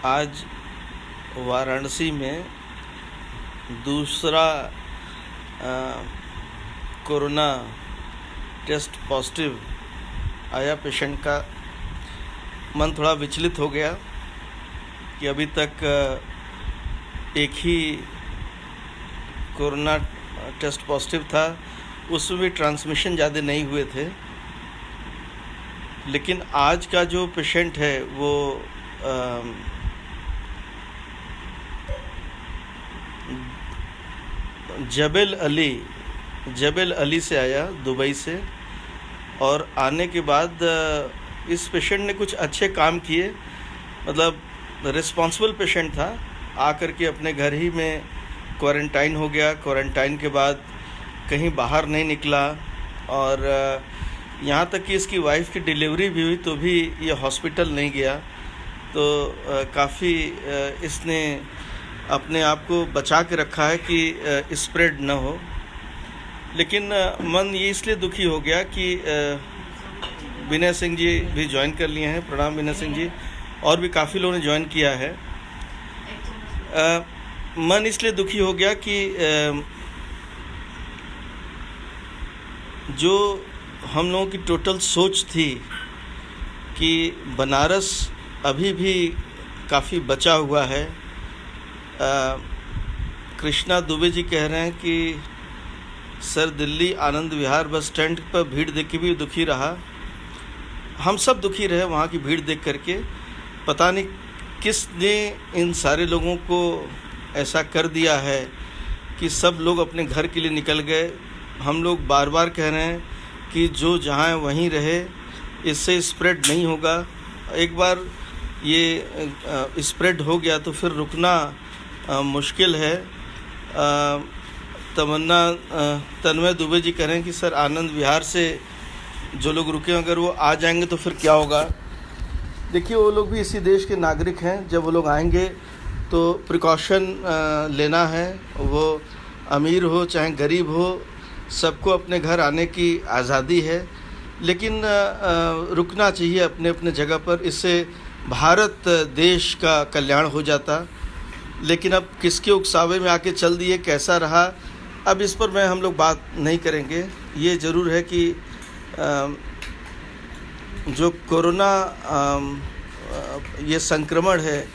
आज वाराणसी में दूसरा कोरोना टेस्ट पॉजिटिव आया पेशेंट का। मन थोड़ा विचलित हो गया कि अभी तक एक ही कोरोना टेस्ट पॉजिटिव था, उसमें भी ट्रांसमिशन ज़्यादा नहीं हुए थे। लेकिन आज का जो पेशेंट है वो जबल अली से आया, दुबई से। और आने के बाद इस पेशेंट ने कुछ अच्छे काम किए, मतलब रिस्पॉन्सिबल पेशेंट था। आकर के अपने घर ही में क्वारंटाइन हो गया। क्वारंटाइन के बाद कहीं बाहर नहीं निकला, और यहाँ तक कि इसकी वाइफ की डिलीवरी भी हुई तो भी ये हॉस्पिटल नहीं गया। तो काफ़ी इसने अपने आप को बचा के रखा है कि स्प्रेड न हो। लेकिन मन ये इसलिए दुखी हो गया कि विनय सिंह जी भी ज्वाइन कर लिए हैं। प्रणाम विनय सिंह जी, और भी काफ़ी लोगों ने ज्वाइन किया है। मन इसलिए दुखी हो गया कि जो हम लोगों की टोटल सोच थी कि बनारस अभी भी काफ़ी बचा हुआ है। कृष्णा दुबे जी कह रहे हैं कि sir Delhi Anand Vihar bus stand पर भीड़ देख के भी दुखी रहा। हम सब दुखी रहे वहाँ की भीड़ देख करके। पता नहीं किसने इन सारे लोगों को ऐसा कर दिया है कि सब लोग अपने घर के लिए निकल गए। हम लोग बार बार कह रहे हैं कि जो जहाँ है वहीं रहे, इससे स्प्रेड नहीं होगा। एक बार ये स्प्रेड हो गया तो फिर रुकना मुश्किल है। तन्मय दुबे जी कह रहे हैं कि सर आनंद विहार से जो लोग रुके अगर वो आ जाएंगे तो फिर क्या होगा। देखिए, वो लोग भी इसी देश के नागरिक हैं। जब वो लोग आएंगे तो प्रिकॉशन लेना है। वो अमीर हो चाहे गरीब हो, सबको अपने घर आने की आज़ादी है। लेकिन रुकना चाहिए अपने अपने जगह पर। इससे भारत देश का कल्याण हो जाता। लेकिन अब किसके उकसावे में आके चल दिए, कैसा रहा, अब इस पर हम लोग बात नहीं करेंगे। ये ज़रूर है कि जो कोरोना ये संक्रमण है,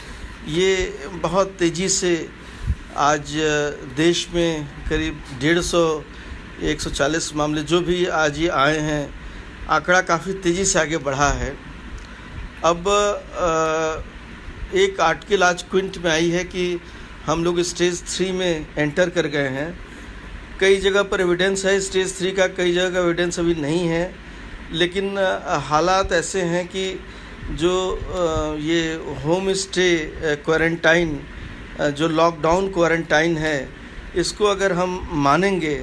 ये बहुत तेज़ी से आज देश में करीब 150-140 मामले जो भी आज ये आए हैं, आंकड़ा काफ़ी तेज़ी से आगे बढ़ा है। अब एक आर्टिकल आज क्विंट में आई है कि हम लोग स्टेज 3 में एंटर कर गए हैं। कई जगह पर एविडेंस है स्टेज 3 का, कई जगह का एविडेंस अभी नहीं है। लेकिन हालात ऐसे हैं कि जो ये होम स्टे क्वारंटाइन, जो लॉकडाउन क्वारंटाइन है, इसको अगर हम मानेंगे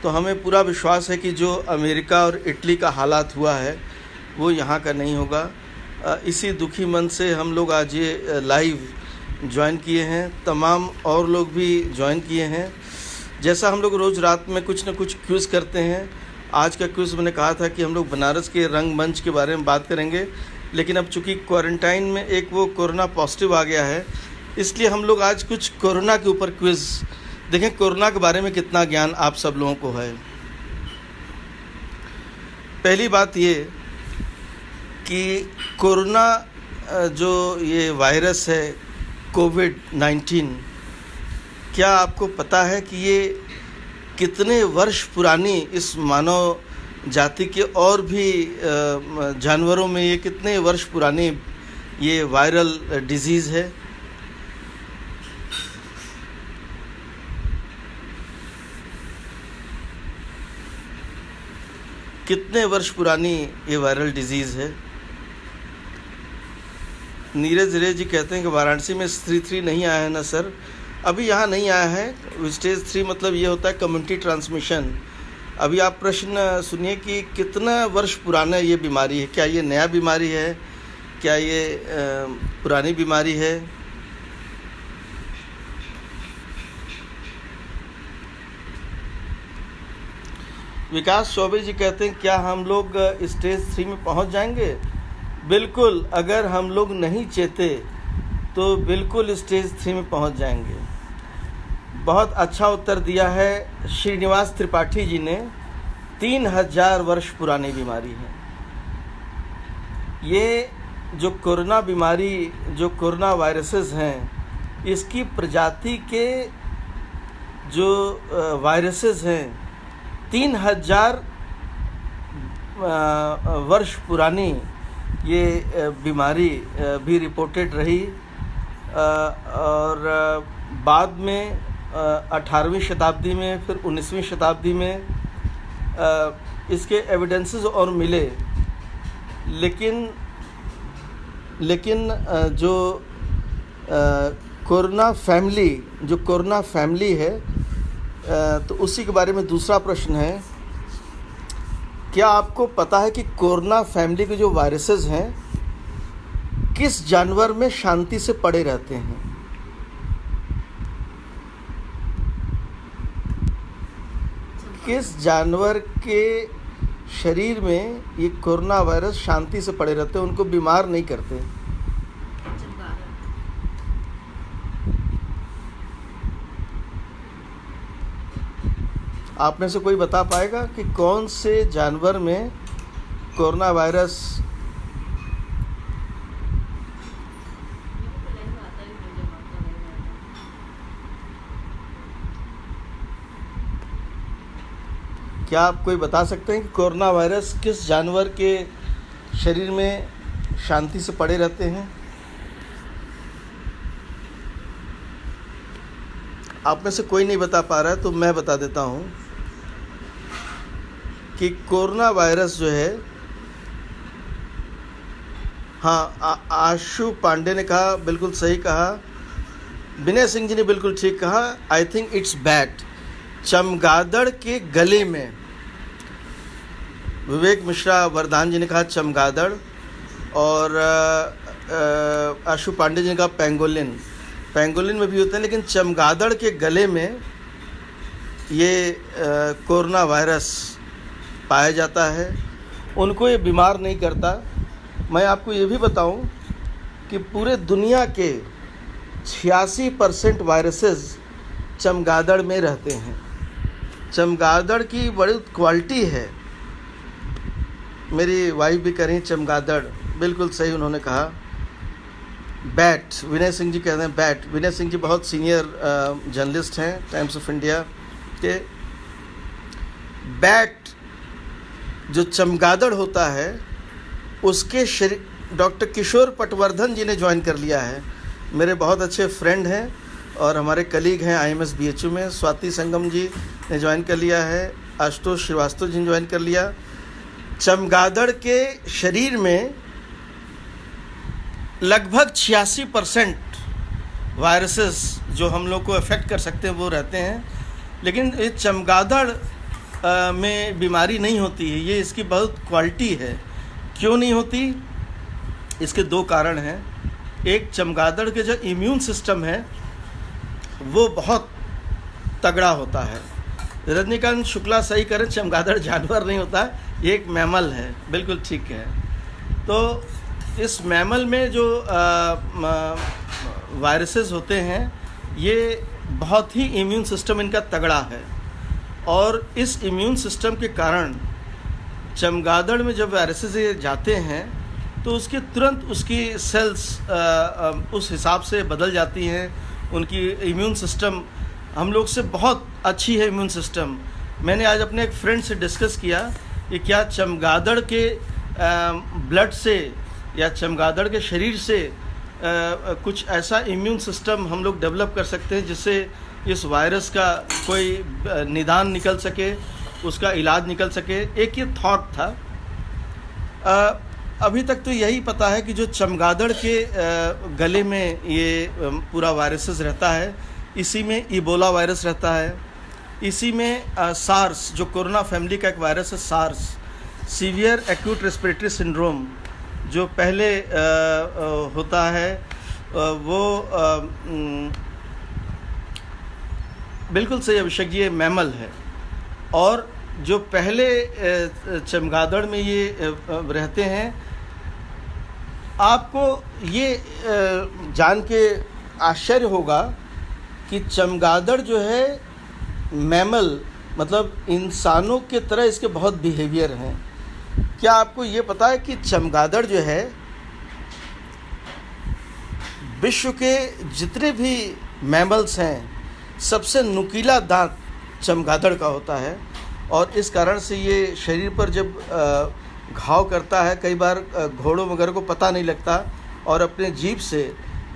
तो हमें पूरा विश्वास है कि जो अमेरिका और इटली का हालात हुआ है वो यहाँ का नहीं होगा। इसी दुखी मन से हम लोग आज ये लाइव ज्वाइन किए हैं। तमाम और लोग भी ज्वाइन किए हैं। जैसा हम लोग रोज़ रात में कुछ न कुछ क्विज़ करते हैं, आज का क्विज़ मैंने कहा था कि हम लोग बनारस के रंगमंच के बारे में बात करेंगे। लेकिन अब चूँकि क्वारंटाइन में एक वो कोरोना पॉजिटिव आ गया है, इसलिए हम लोग आज कुछ कोरोना के ऊपर क्विज़ देखें। कोरोना के बारे में कितना ज्ञान आप सब लोगों को है। पहली बात ये कि कोरोना जो ये वायरस है कोविड-19, क्या आपको पता है कि ये कितने वर्ष पुरानी, इस मानव जाति के और भी जानवरों में ये कितने वर्ष पुरानी ये वायरल डिजीज़ है। कितने वर्ष पुरानी ये वायरल डिजीज़ है। नीरज रे जी कहते हैं कि वाराणसी में स्टेज 3 नहीं आया है ना सर। अभी यहाँ नहीं आया है। स्टेज 3 मतलब ये होता है कम्युनिटी ट्रांसमिशन। अभी आप प्रश्न सुनिए कि कितना वर्ष पुराना ये बीमारी है। क्या ये नया बीमारी है, क्या ये पुरानी बीमारी है। विकास चौबे जी कहते हैं क्या हम लोग स्टेज 3 में पहुंच जाएंगे। बिल्कुल, अगर हम लोग नहीं चेते तो बिल्कुल स्टेज 3 में पहुंच जाएंगे। बहुत अच्छा उत्तर दिया है श्रीनिवास त्रिपाठी जी ने। 3000 वर्ष पुरानी बीमारी है ये। जो कोरोना बीमारी, जो कोरोना वायरसेस हैं, इसकी प्रजाति के जो वायरसेस हैं 3000 वर्ष पुरानी ये बीमारी भी रिपोर्टेड रही। और बाद में 18वीं शताब्दी में, फिर 19वीं शताब्दी में इसके एविडेंसेस और मिले। लेकिन जो कोरोना फैमिली है, तो उसी के बारे में दूसरा प्रश्न है, क्या आपको पता है कि कोरोना फैमिली के जो वायरसेस हैं किस जानवर में शांति से पड़े रहते हैं? किस जानवर के शरीर में ये कोरोना वायरस शांति से पड़े रहते हैं, उनको बीमार नहीं करते? आप में से कोई बता पाएगा कि कौन से जानवर में कोरोना वायरस क्या आप कोई बता सकते हैं कि कोरोना वायरस किस जानवर के शरीर में शांति से पड़े रहते हैं? आप में से कोई नहीं बता पा रहा है तो मैं बता देता हूं कि कोरोना वायरस जो है, हाँ, आशु पांडे ने कहा, बिल्कुल सही कहा। विनय सिंह जी ने बिल्कुल ठीक कहा। I think it's bat. चमगादड़ के गले में, विवेक मिश्रा वरदान जी ने कहा चमगादड़, और आशु पांडे जी ने कहा पेंगोलिन में भी होते हैं, लेकिन चमगादड़ के गले में ये कोरोना वायरस पाया जाता है। उनको ये बीमार नहीं करता। मैं आपको ये भी बताऊं कि पूरे दुनिया के 86% वायरसेस चमगादड़ में रहते हैं। चमगादड़ की बड़ी क्वालिटी है। मेरी वाइफ भी कह रही चमगादड़, बिल्कुल सही उन्होंने कहा। बैट, विनय सिंह जी कहते हैं बैट। विनय सिंह जी बहुत सीनियर जर्नलिस्ट हैं टाइम्स ऑफ इंडिया के। बैट जो चमगादड़ होता है उसके शरीर, डॉक्टर किशोर पटवर्धन जी ने ज्वाइन कर लिया है। मेरे बहुत अच्छे फ्रेंड हैं और हमारे कलीग हैं IMS BHU में। स्वाति संगम जी ने ज्वाइन कर लिया है, आशुतोष श्रीवास्तव जी ने ज्वाइन कर लिया। चमगादड़ के शरीर में लगभग 86% वायरसेस जो हम लोग को अफेक्ट कर सकते हैं वो रहते हैं, लेकिन ये चमगादड़ में बीमारी नहीं होती है। ये इसकी बहुत क्वालिटी है। क्यों नहीं होती? इसके दो कारण हैं। एक, चमगादड़ के जो इम्यून सिस्टम है वो बहुत तगड़ा होता है। रजनीकांत शुक्ला सही करें, चमगादड़ जानवर नहीं होता है, ये एक मैमल है। बिल्कुल ठीक है। तो इस मैमल में जो वायरसेस होते हैं ये बहुत ही इम्यून सिस्टम इनका तगड़ा है, और इस इम्यून सिस्टम के कारण चमगादड़ में जब वायरसेस ये जाते हैं तो उसके तुरंत उसकी सेल्स उस हिसाब से बदल जाती हैं। उनकी इम्यून सिस्टम हम लोग से बहुत अच्छी है इम्यून सिस्टम। मैंने आज अपने एक फ्रेंड से डिस्कस किया कि क्या चमगादड़ के ब्लड से या चमगादड़ के शरीर से कुछ ऐसा इम्यून सिस्टम हम लोग डेवलप कर सकते हैं जिससे इस वायरस का कोई निदान निकल सके, उसका इलाज निकल सके। एक ये थॉट था। अभी तक तो यही पता है कि जो चमगादड़ के गले में ये पूरा वायरसेस रहता है, इसी में इबोला वायरस रहता है, इसी में सार्स, जो कोरोना फैमिली का एक वायरस है, SARS, severe acute respiratory syndrome, जो पहले होता है वो बिल्कुल सही अभिषेक जी, ये मैमल है। और जो पहले चमगादड़ में ये रहते हैं आपको ये जान के आश्चर्य होगा कि चमगादड़ जो है मैमल, मतलब इंसानों के तरह इसके बहुत बिहेवियर हैं। क्या आपको ये पता है कि चमगादड़ जो है विश्व के जितने भी मैमल्स हैं सबसे नुकीला दांत चमगादड़ का होता है, और इस कारण से ये शरीर पर जब घाव करता है, कई बार घोड़ों वगैरह को पता नहीं लगता, और अपने जीभ से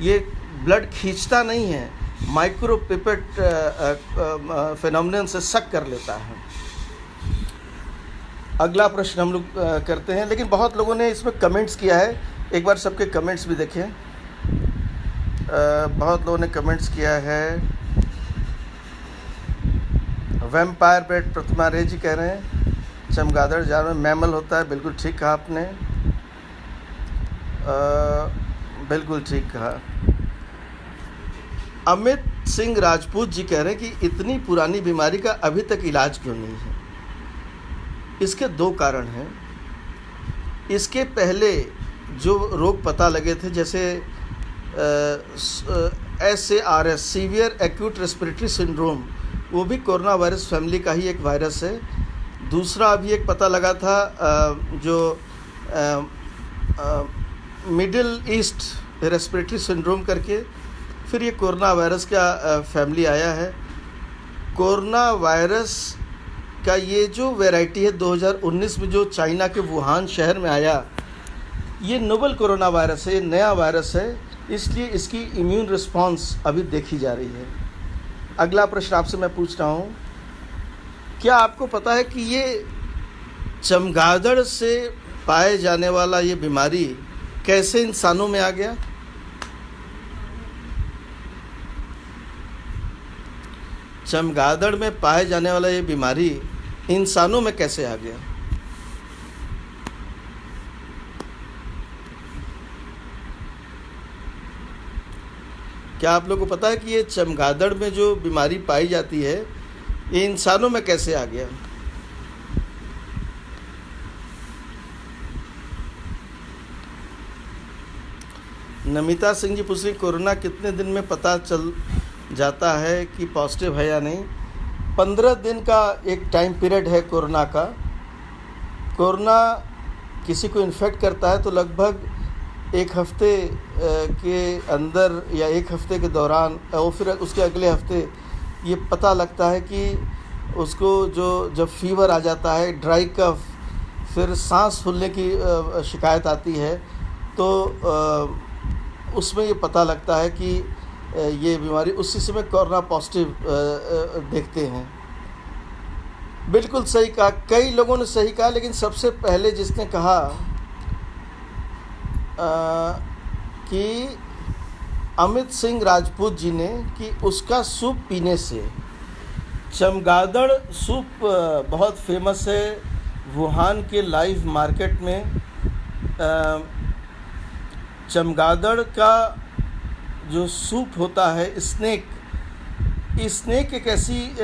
ये ब्लड खींचता नहीं है, माइक्रो पिपेट फिनोमिनन से सक कर लेता है। अगला प्रश्न हम लोग करते हैं, लेकिन बहुत लोगों ने इसमें कमेंट्स किया है। एक बार सबके कमेंट्स भी देखें। बहुत लोगों ने कमेंट्स किया है। वैम्पायर बैट प्रतिमा रे जी कह रहे हैं चमगादड़ जानवर मैमल होता है। बिल्कुल ठीक कहा आपने, बिल्कुल ठीक कहा। अमित सिंह राजपूत जी कह रहे हैं कि इतनी पुरानी बीमारी का अभी तक इलाज क्यों नहीं है। इसके दो कारण हैं। इसके पहले जो रोग पता लगे थे, जैसे SARS severe acute respiratory syndrome, वो भी कोरोना वायरस फैमिली का ही एक वायरस है। दूसरा अभी एक पता लगा था जो मिडिल ईस्ट रेस्पिरेटरी सिंड्रोम करके, फिर ये कोरोना वायरस का फैमिली आया है। कोरोना वायरस का ये जो वैरायटी है 2019 में जो चाइना के वुहान शहर में आया, ये नोवल कोरोना वायरस है, ये नया वायरस है, इसलिए इसकी इम्यून रिस्पांस अभी देखी जा रही है। अगला प्रश्न आपसे मैं पूछ रहा हूँ, क्या आपको पता है कि ये चमगादड़ से पाए जाने वाला ये बीमारी कैसे इंसानों में आ गया? चमगादड़ में पाए जाने वाला ये बीमारी इंसानों में कैसे आ गया? क्या आप लोगों को पता है कि ये चमगादड़ में जो बीमारी पाई जाती है ये इंसानों में कैसे आ गया? नमिता सिंह जी पूछ रही, कोरोना कितने दिन में पता चल जाता है कि पॉजिटिव है या नहीं? 15 दिन का एक टाइम पीरियड है कोरोना का। कोरोना किसी को इन्फेक्ट करता है तो लगभग एक हफ्ते के अंदर या एक हफ्ते के दौरान और फिर उसके अगले हफ्ते ये पता लगता है कि उसको जब फीवर आ जाता है, ड्राई कफ, फिर सांस फूलने की शिकायत आती है, तो उसमें ये पता लगता है कि ये बीमारी, उसी समय कोरोना पॉजिटिव देखते हैं। बिल्कुल सही कहा, कई लोगों ने सही कहा, लेकिन सबसे पहले जिसने कहा कि अमित सिंह राजपूत जी ने, कि उसका सूप पीने से। चमगादड़ सूप बहुत फेमस है वुहान के लाइव मार्केट में। चमगादड़ का जो सूप होता है, स्नेक एक ऐसी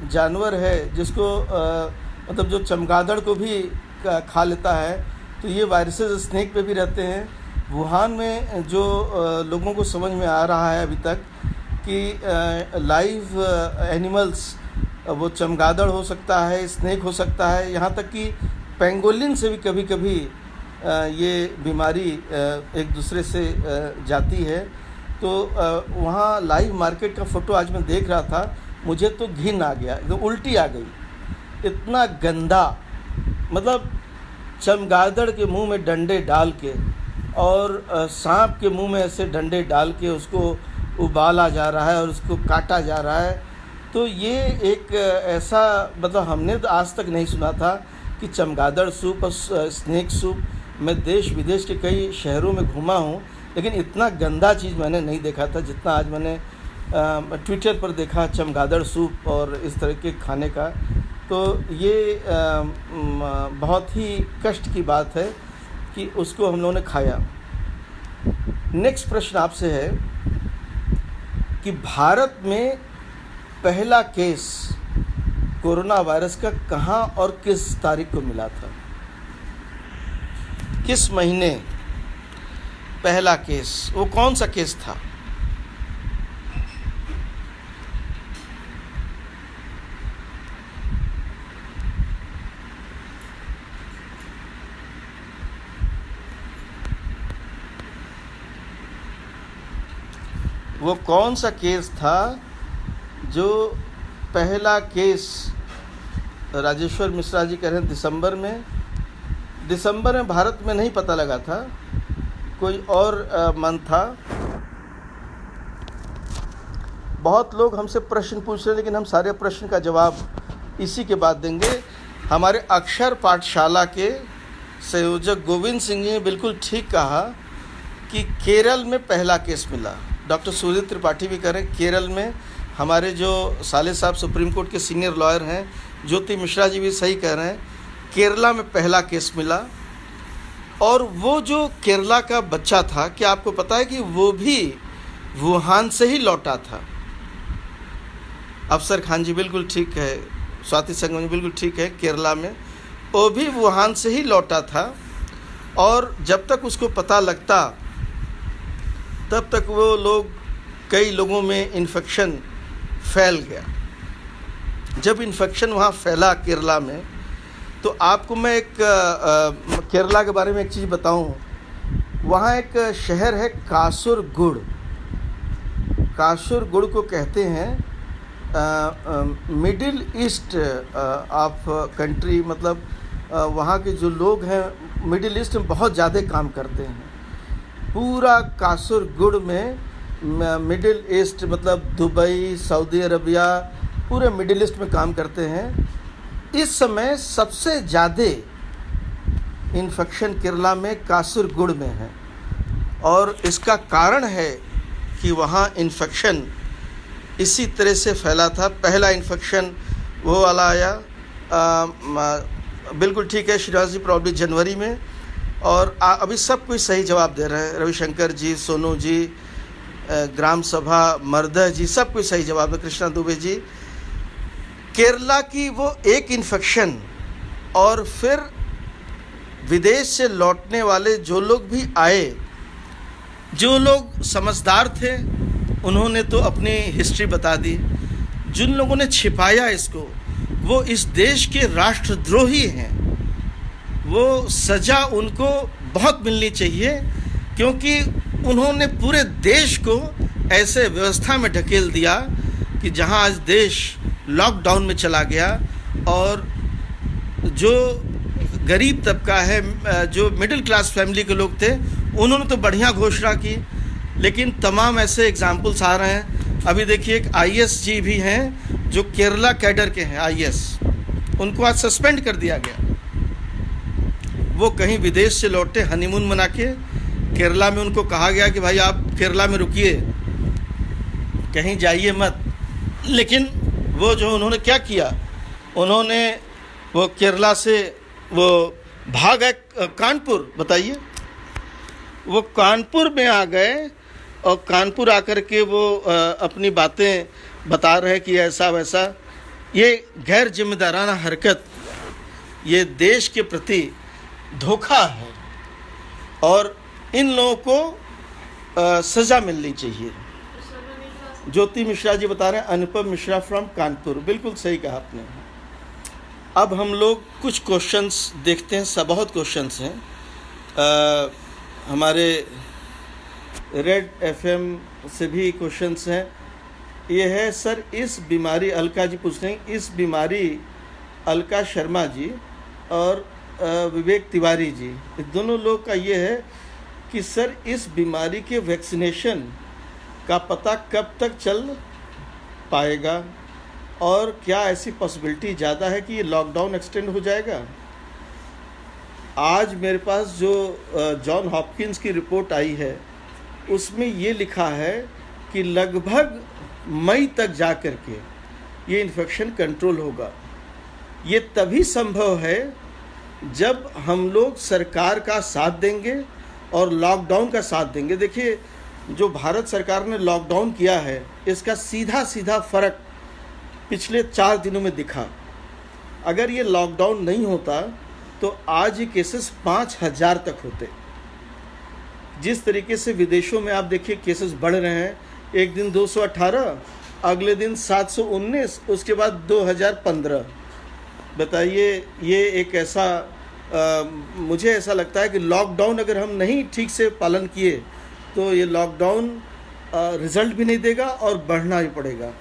जानवर है जिसको मतलब जो चमगादड़ को भी खा लेता है, तो ये वायरसेस स्नेक पे भी रहते हैं। वुहान में जो लोगों को समझ में आ रहा है अभी तक कि लाइव एनिमल्स, वो चमगादड़ हो सकता है, स्नेक हो सकता है, यहाँ तक कि पेंगोलिन से भी कभी कभी ये बीमारी एक दूसरे से जाती है। तो वहाँ लाइव मार्केट का फ़ोटो आज मैं देख रहा था, मुझे तो घिन आ गया, एकदम उल्टी आ गई, इतना गंदा। मतलब चमगादड़ के मुंह में डंडे डाल के और सांप के मुंह में ऐसे डंडे डाल के उसको उबाला जा रहा है और उसको काटा जा रहा है। तो ये एक ऐसा, मतलब हमने तो आज तक नहीं सुना था कि चमगादड़ सूप और स्नेक सूप। मैं देश विदेश के कई शहरों में घूमा हूँ, लेकिन इतना गंदा चीज़ मैंने नहीं देखा था जितना आज मैंने ट्विटर पर देखा, चमगादड़ सूप और इस तरह के खाने का। तो ये बहुत ही कष्ट की बात है कि उसको हम लोगों ने खाया। नेक्स्ट प्रश्न आपसे है कि भारत में पहला केस कोरोना वायरस का कहाँ और किस तारीख को मिला था, किस महीने? पहला केस, वो कौन सा केस था? वो कौन सा केस था जो पहला केस? राजेश्वर मिश्रा जी कह रहे हैं दिसंबर में भारत में नहीं पता लगा था, कोई और मंथ था। बहुत लोग हमसे प्रश्न पूछ रहे हैं, लेकिन हम सारे प्रश्न का जवाब इसी के बाद देंगे। हमारे अक्षर पाठशाला के संयोजक गोविंद सिंह जी ने बिल्कुल ठीक कहा कि केरल में पहला केस मिला। डॉक्टर सूर्य त्रिपाठी भी कह रहे हैं केरल में। हमारे जो साले साहब सुप्रीम कोर्ट के सीनियर लॉयर हैं, ज्योति मिश्रा जी भी सही कह रहे हैं, केरला में पहला केस मिला। और वो जो केरला का बच्चा था, क्या आपको पता है कि वो भी वुहान से ही लौटा था? अफसर खान जी बिल्कुल ठीक है, स्वाति संगम जी बिल्कुल ठीक है, केरला में वो भी वुहान से ही लौटा था। और जब तक उसको पता लगता तब तक वो लोग, कई लोगों में इन्फेक्शन फैल गया। जब इन्फेक्शन वहाँ फैला केरला में, तो आपको मैं एक केरला के बारे में एक चीज़ बताऊं। वहाँ एक शहर है कासुरगुड़। कासुरगुड़ को कहते हैं मिडिल ईस्ट ऑफ कंट्री, मतलब वहाँ के जो लोग हैं मिडिल ईस्ट में बहुत ज़्यादा काम करते हैं। पूरा कासुरगुड़ में मिडिल ईस्ट मतलब दुबई, सऊदी अरबिया, पूरे मिडिल ईस्ट में काम करते हैं। इस समय सबसे ज़्यादा इन्फेक्शन केरला में कासुरगुड़ में है, और इसका कारण है कि वहाँ इन्फेक्शन इसी तरह से फैला था। पहला इन्फेक्शन वो वाला आया, बिल्कुल ठीक है श्रीवास जी, प्रॉब्ली जनवरी में। और अभी सब कुछ सही जवाब दे रहे हैं, रविशंकर जी, सोनू जी, ग्राम सभा मर्दह जी, सब कुछ सही जवाब है, कृष्णा दुबे जी। केरला की वो एक इन्फेक्शन, और फिर विदेश से लौटने वाले जो लोग भी आए, जो लोग समझदार थे उन्होंने तो अपनी हिस्ट्री बता दी। जिन लोगों ने छिपाया इसको, वो इस देश के राष्ट्रद्रोही हैं। वो सज़ा उनको बहुत मिलनी चाहिए, क्योंकि उन्होंने पूरे देश को ऐसे व्यवस्था में ढकेल दिया कि जहां आज देश लॉकडाउन में चला गया। और जो गरीब तबका है, जो मिडिल क्लास फैमिली के लोग थे, उन्होंने तो बढ़िया घोषणा की, लेकिन तमाम ऐसे एग्जाम्पल्स आ रहे हैं। अभी देखिए एक आईएएस जी भी हैं जो केरला कैडर के हैं, आईएएस, उनको आज सस्पेंड कर दिया गया। वो कहीं विदेश से लौटे हनीमून मना के, केरला में उनको कहा गया कि भाई आप केरला में रुकिए, कहीं जाइए मत। लेकिन वो जो उन्होंने क्या किया, उन्होंने वो केरला से वो भाग गए कानपुर। बताइए, वो कानपुर में आ गए, और कानपुर आकर के वो अपनी बातें बता रहे कि ऐसा वैसा। ये गैर जिम्मेदाराना हरकत, ये देश के प्रति धोखा है, और इन लोगों को सज़ा मिलनी चाहिए। ज्योति मिश्रा जी बता रहे हैं, अनुपम मिश्रा फ्रॉम कानपुर, बिल्कुल सही कहा आपने। अब हम लोग कुछ क्वेश्चंस देखते हैं, सब बहुत क्वेश्चंस हैं। हमारे रेड एफएम से भी क्वेश्चंस हैं। ये है सर, इस बीमारी, अलका जी पूछ रहे हैं, इस बीमारी, अलका शर्मा जी और विवेक तिवारी जी, इस दोनों लोग का ये है कि सर इस बीमारी के वैक्सीनेशन का पता कब तक चल पाएगा, और क्या ऐसी पॉसिबिलिटी ज़्यादा है कि ये लॉकडाउन एक्सटेंड हो जाएगा? आज मेरे पास जो जॉन हॉपकिंस की रिपोर्ट आई है, उसमें ये लिखा है कि लगभग मई तक जा कर के ये इन्फेक्शन कंट्रोल होगा। ये तभी संभव है जब हम लोग सरकार का साथ देंगे और लॉकडाउन का साथ देंगे। देखिए, जो भारत सरकार ने लॉकडाउन किया है, इसका सीधा सीधा फ़र्क पिछले 4 दिनों में दिखा। अगर ये लॉकडाउन नहीं होता तो आज ये केसेस 5000 तक होते। जिस तरीके से विदेशों में आप देखिए केसेस बढ़ रहे हैं, एक दिन 218, अगले दिन 719, उसके बाद 2015। बताइए, ये एक ऐसा मुझे ऐसा लगता है कि लॉकडाउन अगर हम नहीं ठीक से पालन किए तो ये लॉकडाउन रिजल्ट भी नहीं देगा और बढ़ना भी पड़ेगा।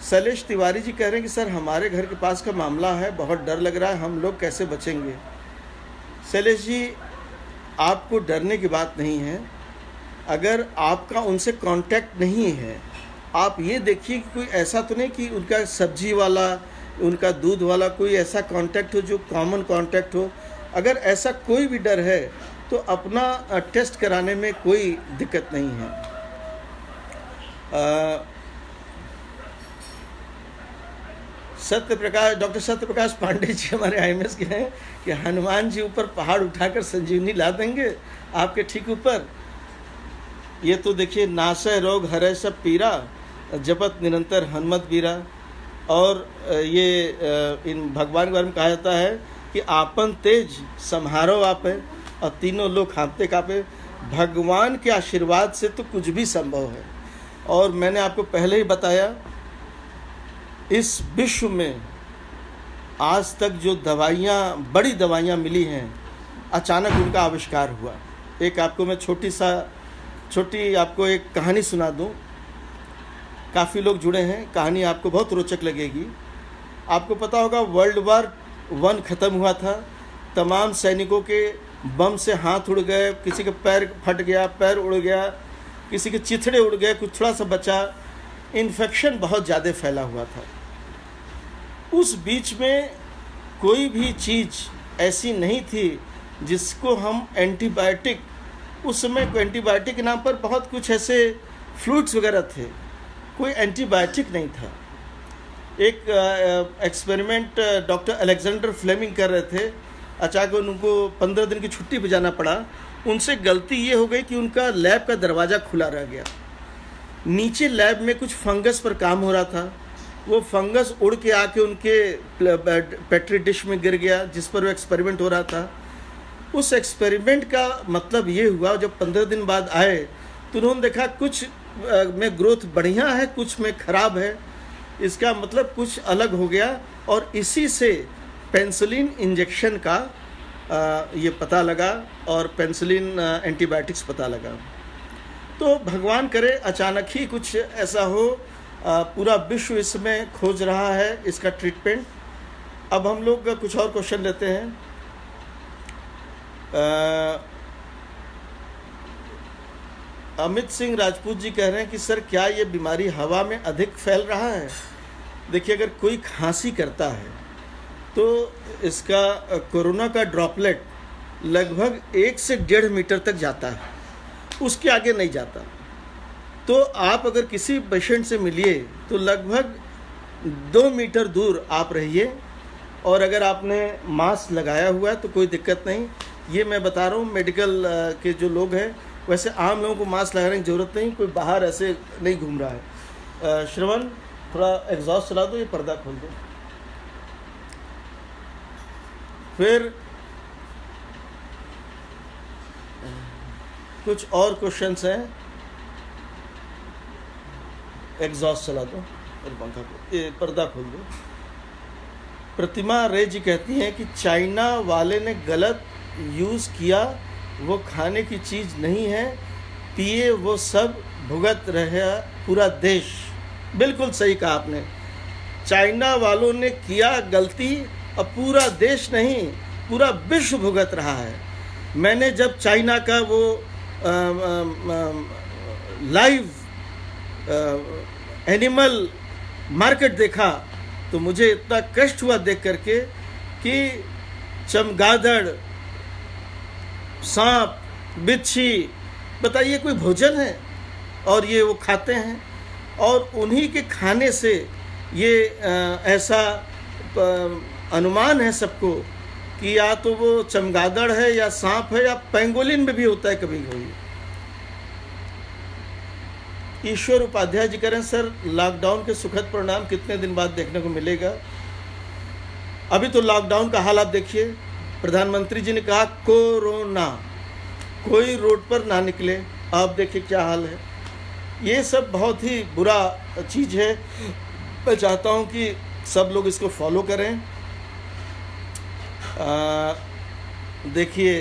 शैलेश तिवारी जी कह रहे हैं कि सर हमारे घर के पास का मामला है, बहुत डर लग रहा है, हम लोग कैसे बचेंगे। शैलेश जी, आपको डरने की बात नहीं है। अगर आपका उनसे कांटेक्ट नहीं है, आप ये देखिए कि कोई ऐसा तो नहीं कि उनका सब्जी वाला, उनका दूध वाला कोई ऐसा कांटेक्ट हो जो कॉमन कांटेक्ट हो। अगर ऐसा कोई भी डर है तो अपना टेस्ट कराने में कोई दिक्कत नहीं है। डॉक्टर सत्य प्रकाश पांडे जी हमारे IMS के हैं कि हनुमान जी ऊपर पहाड़ उठाकर संजीवनी ला देंगे आपके ठीक ऊपर। ये तो देखिए, नासय रोग हरै सब पीरा, जपत निरंतर हनुमत बीरा। और ये इन भगवान के बारे में कहा जाता है कि आपन तेज सम्हारो आपे और तीनों लोग कांपते कांपे। भगवान के आशीर्वाद से तो कुछ भी संभव है। और मैंने आपको पहले ही बताया, इस विश्व में आज तक जो दवाइयाँ, बड़ी दवाइयाँ मिली हैं, अचानक उनका आविष्कार हुआ। एक आपको मैं छोटी आपको एक कहानी सुना दूँ। काफ़ी लोग जुड़े हैं, कहानी आपको बहुत रोचक लगेगी। आपको पता होगा वर्ल्ड वार 1 ख़त्म हुआ था, तमाम सैनिकों के बम से हाथ उड़ गए, किसी का पैर फट गया, पैर उड़ गया, किसी के चिथड़े उड़ गए, कुछ थोड़ा सा बचा। इन्फेक्शन बहुत ज़्यादा फैला हुआ था। उस बीच में कोई भी चीज़ ऐसी नहीं थी जिसको हम एंटीबायोटिक, उस समय एंटीबायोटिक के नाम पर बहुत कुछ ऐसे फ्लूइड्स वगैरह थे, कोई एंटीबायोटिक नहीं था। एक एक्सपेरिमेंट डॉक्टर अलेक्जेंडर फ्लेमिंग कर रहे थे, अचानक उनको 15 दिन की छुट्टी पे जाना पड़ा। उनसे गलती ये हो गई कि उनका लैब का दरवाज़ा खुला रह गया। नीचे लैब में कुछ फंगस पर काम हो रहा था, वो फंगस उड़ के आके उनके पेट्री डिश में गिर गया जिस पर वो एक्सपेरिमेंट हो रहा था। उस एक्सपेरिमेंट का मतलब ये हुआ, जब 15 दिन बाद आए तो उन्होंने देखा कुछ में ग्रोथ बढ़िया है, कुछ में ख़राब है। इसका मतलब कुछ अलग हो गया और इसी से पेनिसिलिन इंजेक्शन का ये पता लगा और पेनिसिलिन एंटीबायोटिक्स पता लगा। तो भगवान करे अचानक ही कुछ ऐसा हो, पूरा विश्व इसमें खोज रहा है इसका ट्रीटमेंट। अब हम लोग कुछ और क्वेश्चन लेते हैं। अमित सिंह राजपूत जी कह रहे हैं कि सर क्या ये बीमारी हवा में अधिक फैल रहा है। देखिए, अगर कोई खांसी करता है तो इसका कोरोना का ड्रॉपलेट लगभग 1 से 1.5 मीटर तक जाता है, उसके आगे नहीं जाता। तो आप अगर किसी पेशेंट से मिलिए तो लगभग 2 मीटर दूर आप रहिए। और अगर आपने मास्क लगाया हुआ है तो कोई दिक्कत नहीं। ये मैं बता रहा हूँ मेडिकल के जो लोग हैं, वैसे आम लोगों को मास्क लगाने की ज़रूरत नहीं, कोई बाहर ऐसे नहीं घूम रहा है। श्रवण, थोड़ा एग्जॉस्ट चला दो, ये पर्दा खोल दो। फिर कुछ और क्वेश्चंस हैं, एग्जॉस्ट चला दो और पंखा को, ये पर्दा खोल दो। प्रतिमा रे जी कहती हैं कि चाइना वाले ने गलत यूज़ किया, वो खाने की चीज़ नहीं है, पिए वो सब भुगत रहा पूरा देश। बिल्कुल सही कहा आपने, चाइना वालों ने किया गलती, अब पूरा देश नहीं पूरा विश्व भुगत रहा है। मैंने जब चाइना का वो लाइव एनिमल मार्केट देखा तो मुझे इतना कष्ट हुआ देख करके कि चमगादड़, सांप, बिच्छी, बताइए कोई भोजन है और ये वो खाते हैं। और उन्हीं के खाने से ये ऐसा अनुमान है सबको कि या तो वो चमगादड़ है या सांप है या पेंगोलिन में भी होता है कभी कभी। ईश्वर उपाध्याय जी कह रहे हैं सर लॉकडाउन के सुखद परिणाम कितने दिन बाद देखने को मिलेगा। अभी तो लॉकडाउन का हाल आप देखिए, प्रधानमंत्री जी ने कहा कोई रोड पर ना निकले। आप देखिए क्या हाल है। ये सब बहुत ही बुरा चीज़ है। मैं चाहता हूँ कि सब लोग इसको फॉलो करें। देखिए,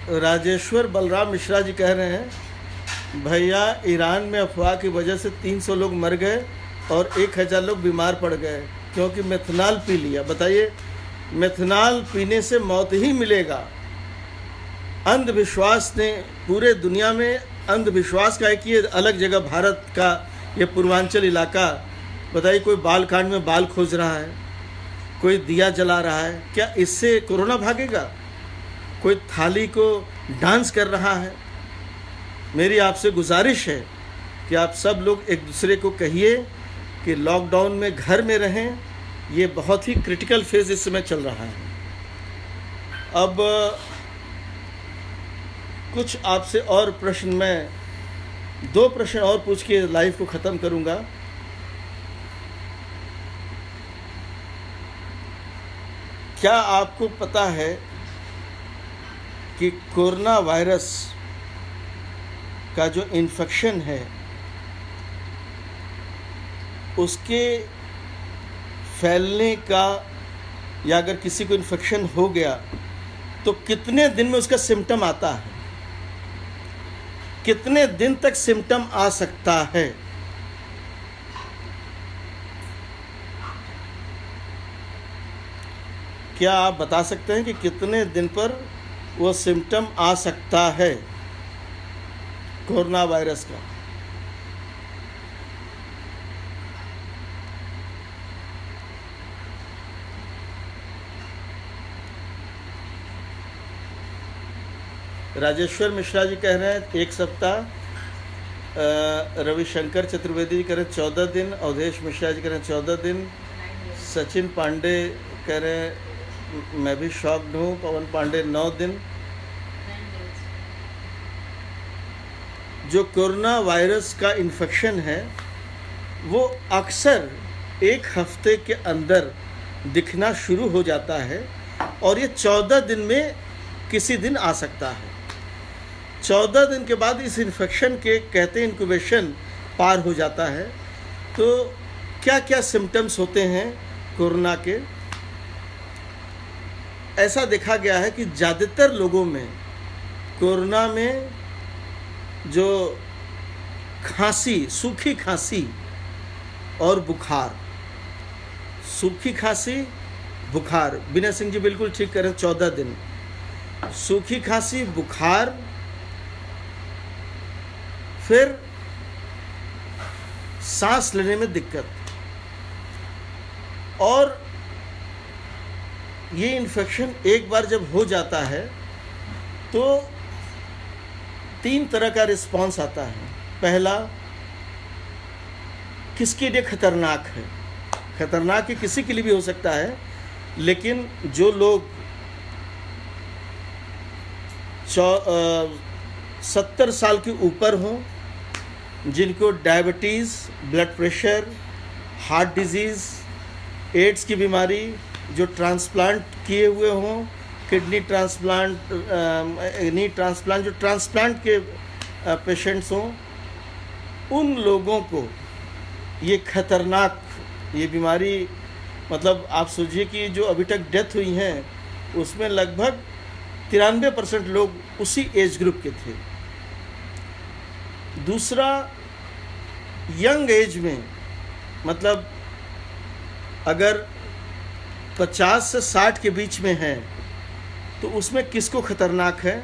राजेश्वर बलराम मिश्रा जी कह रहे हैं, भैया ईरान में अफवाह की वजह से 300 लोग मर गए और 1000 लोग बीमार पड़ गए क्योंकि मेथनॉल पी लिया। बताइए, मेथनॉल पीने से मौत ही मिलेगा। अंधविश्वास ने पूरे दुनिया में अंधविश्वास का एक ये अलग जगह, भारत का ये पूर्वांचल इलाका, बताइए कोई बाल कांड में बाल खोज रहा है, कोई दिया जला रहा है, क्या इससे कोरोना भागेगा? कोई थाली को डांस कर रहा है। मेरी आपसे गुजारिश है कि आप सब लोग एक दूसरे को कहिए कि लॉकडाउन में घर में रहें। ये बहुत ही क्रिटिकल फेज इस समय चल रहा है। अब कुछ आपसे और प्रश्न, मैं 2 प्रश्न और पूछ के लाइव को ख़त्म करूँगा। क्या आपको पता है कि कोरोना वायरस का जो इन्फेक्शन है उसके फैलने का, या अगर किसी को इन्फेक्शन हो गया तो कितने दिन में उसका सिम्टम आता है, कितने दिन तक सिम्टम आ सकता है? क्या आप बता सकते हैं कि कितने दिन पर वो सिम्टम आ सकता है कोरोना वायरस का? राजेश्वर मिश्रा जी कह रहे हैं 1 सप्ताह, रविशंकर चतुर्वेदी जी कह रहे हैं 14 दिन, अवधेश मिश्रा जी कह रहे हैं 14 दिन, सचिन पांडे कह रहे हैं मैं भी शॉक्ड हूँ, पवन पांडे 9 दिन। जो कोरोना वायरस का इन्फेक्शन है वो अक्सर 1 हफ्ते के अंदर दिखना शुरू हो जाता है और ये 14 दिन में किसी दिन आ सकता है। 14 दिन के बाद इस इन्फेक्शन के, कहते हैं इंक्यूबेशन पार हो जाता है। तो क्या क्या सिम्टम्स होते हैं कोरोना के? ऐसा देखा गया है कि ज़्यादातर लोगों में कोरोना में जो खांसी, सूखी खांसी और बुखार, सूखी खांसी, बुखार, विनय सिंह जी बिल्कुल ठीक करें, 14 दिन सूखी खांसी, बुखार, फिर सांस लेने में दिक्कत। और ये इन्फेक्शन एक बार जब हो जाता है तो 3 तरह का रिस्पांस आता है। पहला, किसके लिए खतरनाक है? खतरनाक ही किसी के लिए भी हो सकता है, लेकिन जो लोग 70 साल के ऊपर हों, जिनको diabetes, blood pressure, heart disease, AIDS की बीमारी, जो ट्रांसप्लांट किए हुए हों, किडनी ट्रांसप्लांट, नी ट्रांसप्लांट, जो ट्रांसप्लांट के पेशेंट्स हों, उन लोगों को ये खतरनाक, ये बीमारी, मतलब आप सोचिए कि जो अभी तक डेथ हुई हैं उसमें लगभग 93% लोग उसी एज ग्रुप के थे। दूसरा, यंग एज में, मतलब अगर 50 से 60 के बीच में है तो उसमें किसको खतरनाक है?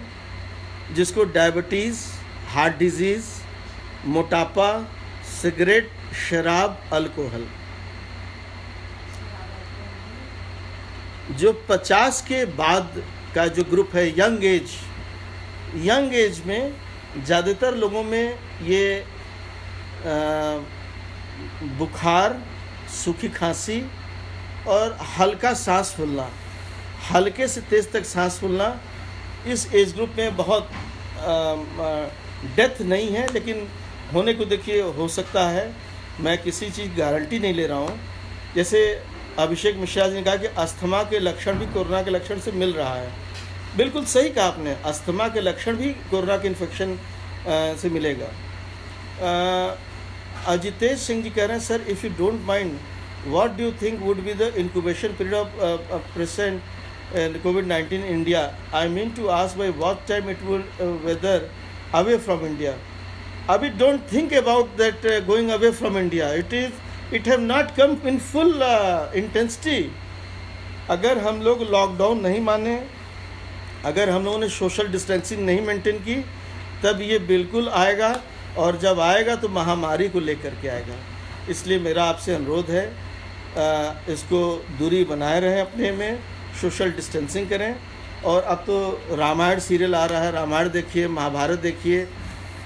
जिसको डायबिटीज़, हार्ट डिजीज़, मोटापा, सिगरेट, शराब, अल्कोहल। जो 50 के बाद का जो ग्रुप है, यंग एज में ज़्यादातर लोगों में ये बुखार, सूखी खांसी और हल्का सांस फूलना, हल्के से तेज़ तक सांस फूलना, इस एज ग्रुप में बहुत डेथ नहीं है, लेकिन होने को देखिए हो सकता है। मैं किसी चीज़ गारंटी नहीं ले रहा हूँ। जैसे अभिषेक मिश्रा जी ने कहा कि अस्थमा के लक्षण भी कोरोना के लक्षण से मिल रहा है, बिल्कुल सही कहा आपने, अस्थमा के लक्षण भी कोरोना के इन्फेक्शन से मिलेगा। अजितेश सिंह जी कह रहे हैं, sir if you don't mind what do you think would be the incubation period of present COVID-19 in India? I mean to ask by what time it will whether away from India. Abhi don't think about that going away from India. It have not come in full intensity. अगर हम लोग lockdown नहीं माने, अगर हम लोगों ने social distancing नहीं मेंटेन की, तब ये बिल्कुल आएगा, और जब आएगा तो महामारी को लेकर के आएगा। इसलिए मेरा आपसे अनुरोध है, इसको दूरी बनाए रहें अपने में, सोशल डिस्टेंसिंग करें। और अब तो रामायण सीरियल आ रहा है, रामायण देखिए, महाभारत देखिए,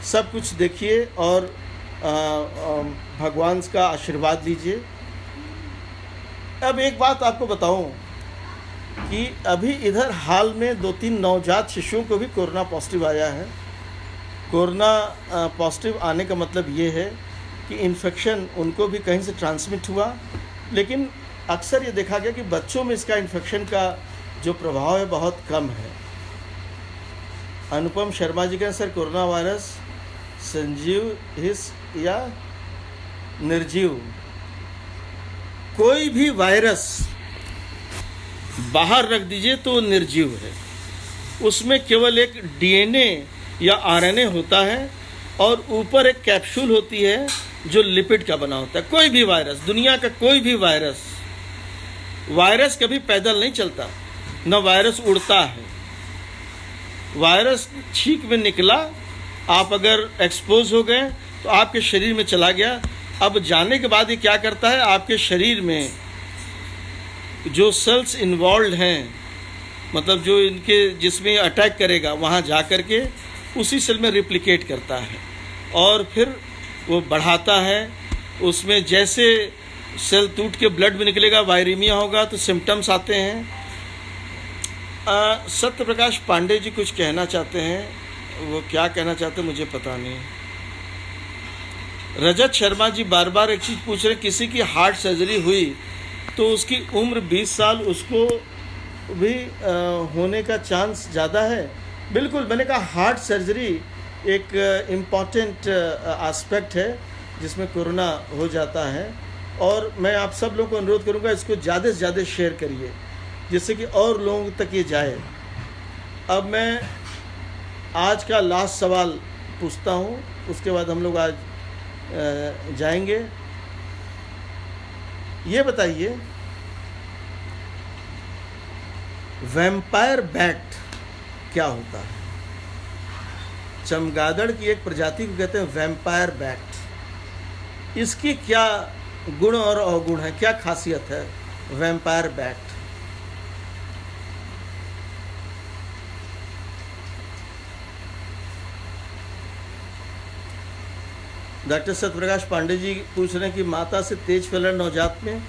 सब कुछ देखिए और भगवान का आशीर्वाद लीजिए। अब एक बात आपको बताऊं कि अभी इधर हाल में 2-3 नवजात शिशुओं को भी कोरोना पॉजिटिव आया है। कोरोना पॉजिटिव आने का मतलब ये है कि इन्फेक्शन उनको भी कहीं से ट्रांसमिट हुआ, लेकिन अक्सर ये देखा गया कि बच्चों में इसका इन्फेक्शन का जो प्रभाव है बहुत कम है। अनुपम शर्मा जी का, सर कोरोना वायरस संजीव हिस या निर्जीव? कोई भी वायरस बाहर रख दीजिए तो निर्जीव है, उसमें केवल एक DNA या RNA होता है और ऊपर एक कैप्सूल होती है जो लिपिड का बना होता है। कोई भी वायरस, दुनिया का कोई भी वायरस कभी पैदल नहीं चलता, न वायरस उड़ता है। वायरस छींक में निकला, आप अगर एक्सपोज हो गए तो आपके शरीर में चला गया। अब जाने के बाद ये क्या करता है, आपके शरीर में जो सेल्स इन्वॉल्व हैं, मतलब जो इनके जिसमें अटैक करेगा, वहाँ जा कर के उसी सेल में रिप्लिकेट करता है और फिर वो बढ़ाता है। उसमें जैसे सेल टूट के ब्लड में निकलेगा, वायरीमिया होगा तो सिम्टम्स आते हैं। सत्य प्रकाश पांडे जी कुछ कहना चाहते हैं, वो क्या कहना चाहते हैं मुझे पता नहीं। रजत शर्मा जी बार बार एक चीज़ पूछ रहे हैं, किसी की हार्ट सर्जरी हुई तो उसकी उम्र 20 साल, उसको भी होने का चांस ज़्यादा है? बिल्कुल, मैंने कहा हार्ट सर्जरी एक इम्पॉर्टेंट एस्पेक्ट है जिसमें कोरोना हो जाता है, और मैं आप सब लोगों को अनुरोध करूंगा इसको ज़्यादा से ज़्यादा शेयर करिए जिससे कि और लोगों तक ये जाए। अब मैं आज का लास्ट सवाल पूछता हूँ, उसके बाद हम लोग आज जाएंगे। ये बताइए, वैम्पायर बैट क्या होता है? चमगादड़ की एक प्रजाति को कहते हैं वैम्पायर बैट। इसकी क्या गुण और अवगुण है, क्या खासियत है vampire bat? Doctor Satyaprakash Pandey ji पूछ रहे हैं कि माता से तेज फैलन नवजात में,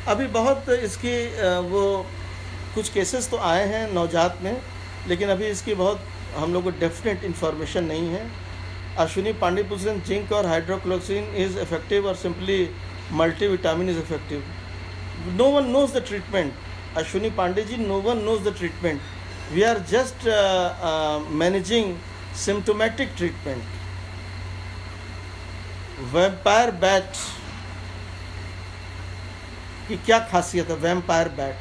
अभी बहुत इसकी वो कुछ केसेस तो आए हैं नवजात में, लेकिन अभी इसकी बहुत हम लोग को डेफिनेट इन्फॉर्मेशन नहीं है। अश्विनी पांडे पूछ रहे हैं जिंक और हाइड्रोक्लोरोक्विन इज इफेक्टिव और simply multivitamin is effective? No one knows the treatment Ashwini Pandey ji, no one knows the treatment. We are just managing symptomatic treatment. Vampire bat की क्या खासियत है? Vampire bat,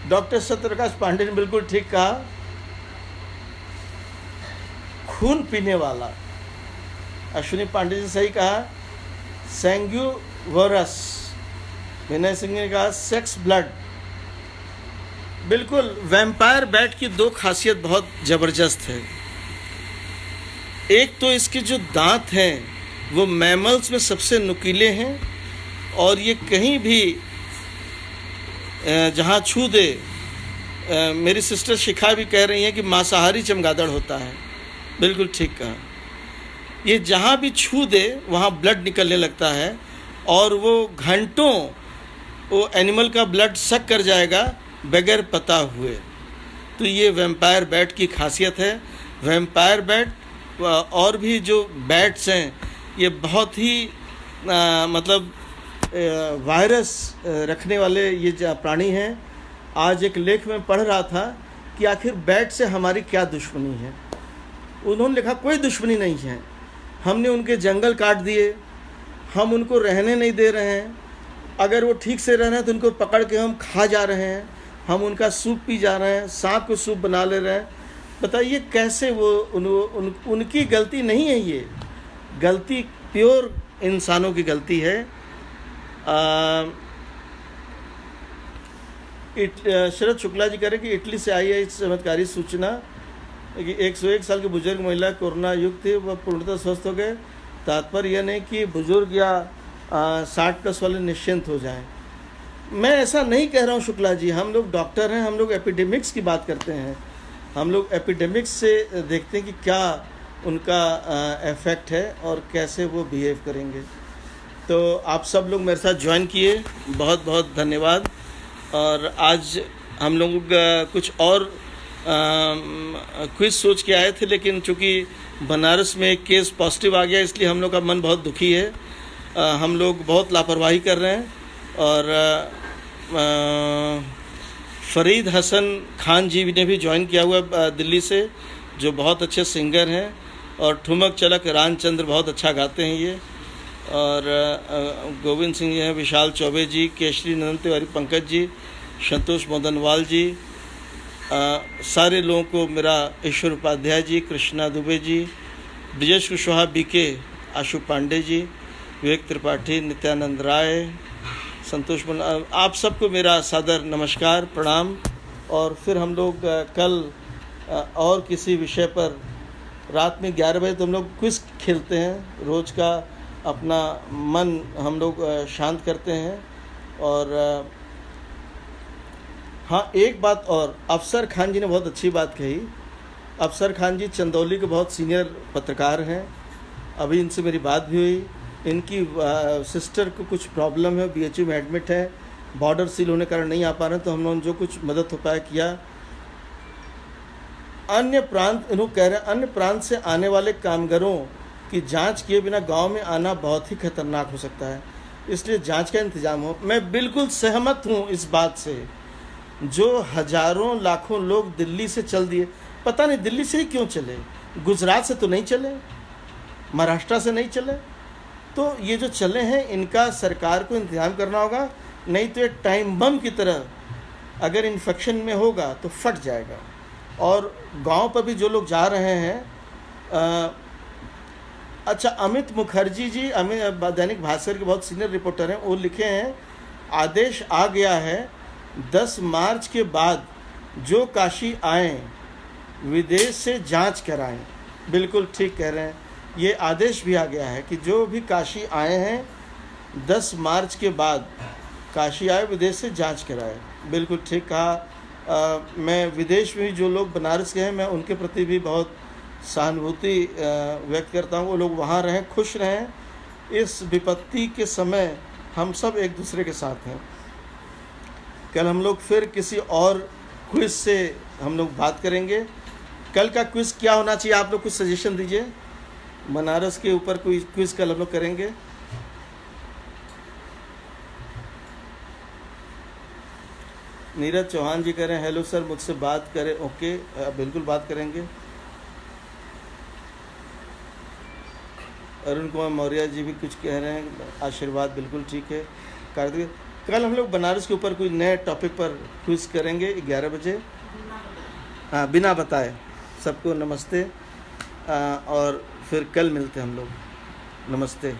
doctor Satyaprakash Pandey ने बिल्कुल ठीक कहा, खून पीने वाला। अश्विनी पांडे जी सही कहा, सैंग्यूवरस। विनय सिंह ने कहा सेक्स ब्लड। बिल्कुल, वैम्पायर बैट की दो खासियत बहुत ज़बरदस्त है। एक तो इसके जो दांत हैं वो मैमल्स में सबसे नुकीले हैं, और ये कहीं भी जहाँ छू दे, मेरी सिस्टर शिखा भी कह रही हैं कि मांसाहारी चमगादड़ होता है। बिल्कुल ठीक कहा, ये जहाँ भी छू दे वहाँ ब्लड निकलने लगता है, और वो घंटों वो एनिमल का ब्लड सक कर जाएगा बगैर पता हुए। तो ये वैम्पायर बैट की खासियत है। वैम्पायर बैट और भी जो बैट्स हैं ये बहुत ही मतलब वायरस रखने वाले ये प्राणी हैं, आज एक लेख में पढ़ रहा था कि आखिर बैट से हमारी क्या दुश्मनी है। उन्होंने लिखा कोई दुश्मनी नहीं है, हमने उनके जंगल काट दिए, हम उनको रहने नहीं दे रहे हैं, अगर वो ठीक से रह रहे हैं तो उनको पकड़ के हम खा जा रहे हैं, हम उनका सूप पी जा रहे हैं, सांप को सूप बना ले रहे हैं। बताइए कैसे वो उनकी गलती नहीं है, ये गलती प्योर इंसानों की गलती है। शरद शुक्ला जी कह रहे कि इटली से आई है इस चमत्कारी सूचना कि 101 साल की बुजुर्ग महिला कोरोना युक्त थी, वह पूर्णतः स्वस्थ हो गए। तात्पर्य यह नहीं कि बुजुर्ग या 60+ वाले निश्चिंत हो जाएं। मैं ऐसा नहीं कह रहा हूँ शुक्ला जी, हम लोग डॉक्टर हैं, हम लोग एपिडेमिक्स की बात करते हैं, हम लोग एपिडेमिक्स से देखते हैं कि क्या उनका इफ़ेक्ट है और कैसे वो बिहेव करेंगे। तो आप सब लोग मेरे साथ ज्वाइन किए, बहुत बहुत धन्यवाद। और आज हम लोग कुछ और क्विज सोच के आए थे, लेकिन चूँकि बनारस में एक केस पॉजिटिव आ गया इसलिए हम लोग का मन बहुत दुखी है। हम लोग बहुत लापरवाही कर रहे हैं। और फरीद हसन खान जी ने भी ज्वाइन किया हुआ दिल्ली से, जो बहुत अच्छे सिंगर हैं। और ठुमक चलक रामचंद्र बहुत अच्छा गाते हैं ये। और गोविंद सिंह जी हैं, विशाल चौबे जी, केशरी नंदन तिवारी, पंकज जी, संतोष मोदनवाल जी, सारे लोगों को मेरा ईश्वर उपाध्याय जी, कृष्णा दुबे जी, ब्रजेश कुशवाहा, बीके, आशु पांडे जी, विवेक त्रिपाठी, नित्यानंद राय, संतोष आप सबको मेरा सादर नमस्कार, प्रणाम। और फिर हम लोग कल और किसी विषय पर रात में 11 बजे तो हम लोग क्विज खेलते हैं। रोज़ का अपना मन हम लोग शांत करते हैं। और हाँ, एक बात और, अफसर खान जी ने बहुत अच्छी बात कही। अफसर खान जी चंदौली के बहुत सीनियर पत्रकार हैं, अभी इनसे मेरी बात भी हुई। इनकी सिस्टर को कुछ प्रॉब्लम है, BHU में एडमिट है, बॉर्डर सील होने के कारण नहीं आ पा रहे हैं, तो हम लोगों ने जो कुछ मदद हो पाया किया। अन्य प्रांत, इन्होंने कह रहे हैं अन्य प्रांत से आने वाले कामगारों की जांच किए बिना गांव में आना बहुत ही खतरनाक हो सकता है, इसलिए जांच का इंतजाम हो। मैं बिल्कुल सहमत हूं इस बात से। जो हजारों लाखों लोग दिल्ली से चल दिए, पता नहीं दिल्ली से ही क्यों चले, गुजरात से तो नहीं चले, महाराष्ट्र से नहीं चले, तो ये जो चले हैं इनका सरकार को इंतजाम करना होगा, नहीं तो एक टाइम बम की तरह अगर इन्फेक्शन में होगा तो फट जाएगा। और गांव पर भी जो लोग जा रहे हैं, अच्छा, अमित मुखर्जी जी, दैनिक भास्कर के बहुत सीनियर रिपोर्टर हैं, वो लिखे हैं आदेश आ गया है 10 मार्च के बाद जो काशी आएँ विदेश से जांच कराएं। बिल्कुल ठीक कह रहे हैं, ये आदेश भी आ गया है कि जो भी काशी आए हैं 10 मार्च के बाद काशी आए विदेश से जांच कराएं। बिल्कुल ठीक कहा। मैं विदेश में भी जो लोग बनारस के हैं, मैं उनके प्रति भी बहुत सहानुभूति व्यक्त करता हूँ। वो लोग वहाँ रहें, खुश रहें। इस विपत्ति के समय हम सब एक दूसरे के साथ हैं। कल हम लोग फिर किसी और क्विज से हम लोग बात करेंगे। कल का क्विज क्या होना चाहिए, आप लोग कुछ सजेशन दीजिए। बनारस के ऊपर कोई क्विज कल हम लोग करेंगे। नीरज चौहान जी कह रहे हैं हेलो सर, मुझसे बात करें। ओके, बिल्कुल बात करेंगे। अरुण कुमार मौर्य जी भी कुछ कह रहे हैं, आशीर्वाद, बिल्कुल ठीक है। कार्तिक, कल हम लोग बनारस के ऊपर कोई नए टॉपिक पर क्विज करेंगे 11 बजे। हाँ, बिना बताए। सबको नमस्ते। और फिर कल मिलते हैं हम लोग। नमस्ते।